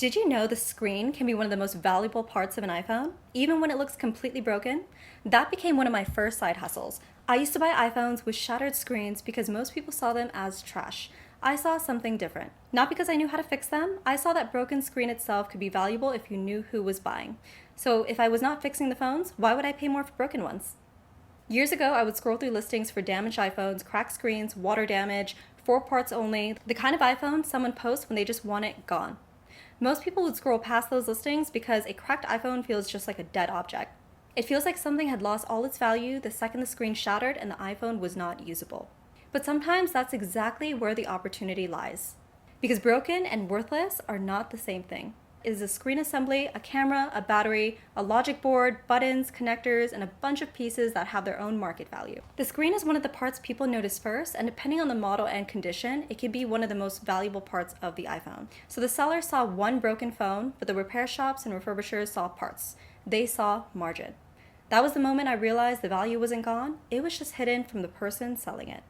Did you know the screen can be one of the most valuable parts of an iPhone, even when it looks completely broken? That became one of my first side hustles. I used to buy iPhones with shattered screens because most people saw them as trash. I saw something different. Not because I knew how to fix them, I saw that broken screen itself could be valuable if you knew who was buying. So if I was not fixing the phones, why would I pay more for broken ones? Years ago, I would scroll through listings for damaged iPhones, cracked screens, water damage, 4 parts only, the kind of iPhone someone posts when they just want it gone. Most people would scroll past those listings because a cracked iPhone feels just like a dead object. It feels like something had lost all its value the second the screen shattered and the iPhone was not usable. But sometimes that's exactly where the opportunity lies. Because broken and worthless are not the same thing. It is a screen assembly, a camera, a battery, a logic board, buttons, connectors, and a bunch of pieces that have their own market value. The screen is one of the parts people notice first, and depending on the model and condition, it can be one of the most valuable parts of the iPhone. So the seller saw one broken phone, but the repair shops and refurbishers saw parts. They saw margin. That was the moment I realized the value wasn't gone, it was just hidden from the person selling it.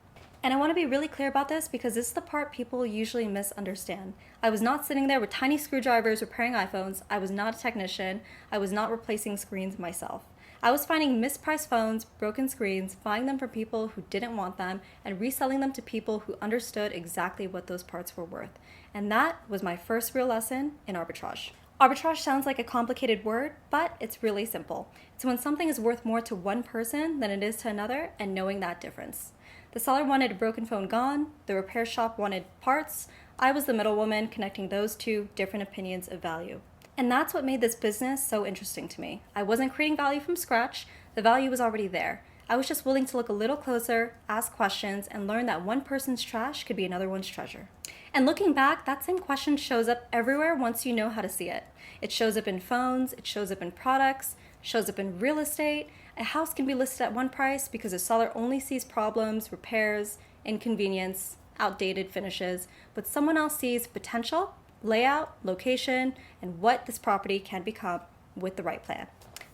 And I want to be really clear about this because this is the part people usually misunderstand. I was not sitting there with tiny screwdrivers repairing iPhones. I was not a technician. I was not replacing screens myself. I was finding mispriced phones, broken screens, buying them from people who didn't want them, and reselling them to people who understood exactly what those parts were worth. And that was my first real lesson in arbitrage. Arbitrage sounds like a complicated word, but it's really simple. It's when something is worth more to one person than it is to another, and knowing that difference. The seller wanted a broken phone gone, the repair shop wanted parts. I was the middlewoman connecting those two different opinions of value. And that's what made this business so interesting to me. I wasn't creating value from scratch, the value was already there. I was just willing to look a little closer, ask questions, and learn that one person's trash could be another one's treasure. And looking back, that same question shows up everywhere once you know how to see it. It shows up in phones, it shows up in products, shows up in real estate. A house can be listed at one price because the seller only sees problems, repairs, inconvenience, outdated finishes, but someone else sees potential, layout, location, and what this property can become with the right plan.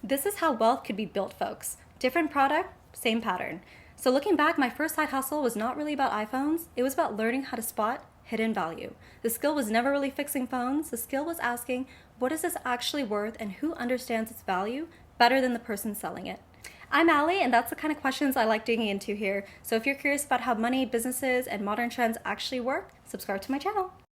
This is how wealth could be built, folks. Different product, same pattern. So looking back, my first side hustle was not really about iPhones. It was about learning how to spot hidden value. The skill was never really fixing phones. The skill was asking, what is this actually worth and who understands its value better than the person selling it? I'm Allie, and that's the kind of questions I like digging into here. So if you're curious about how money, businesses, and modern trends actually work, subscribe to my channel.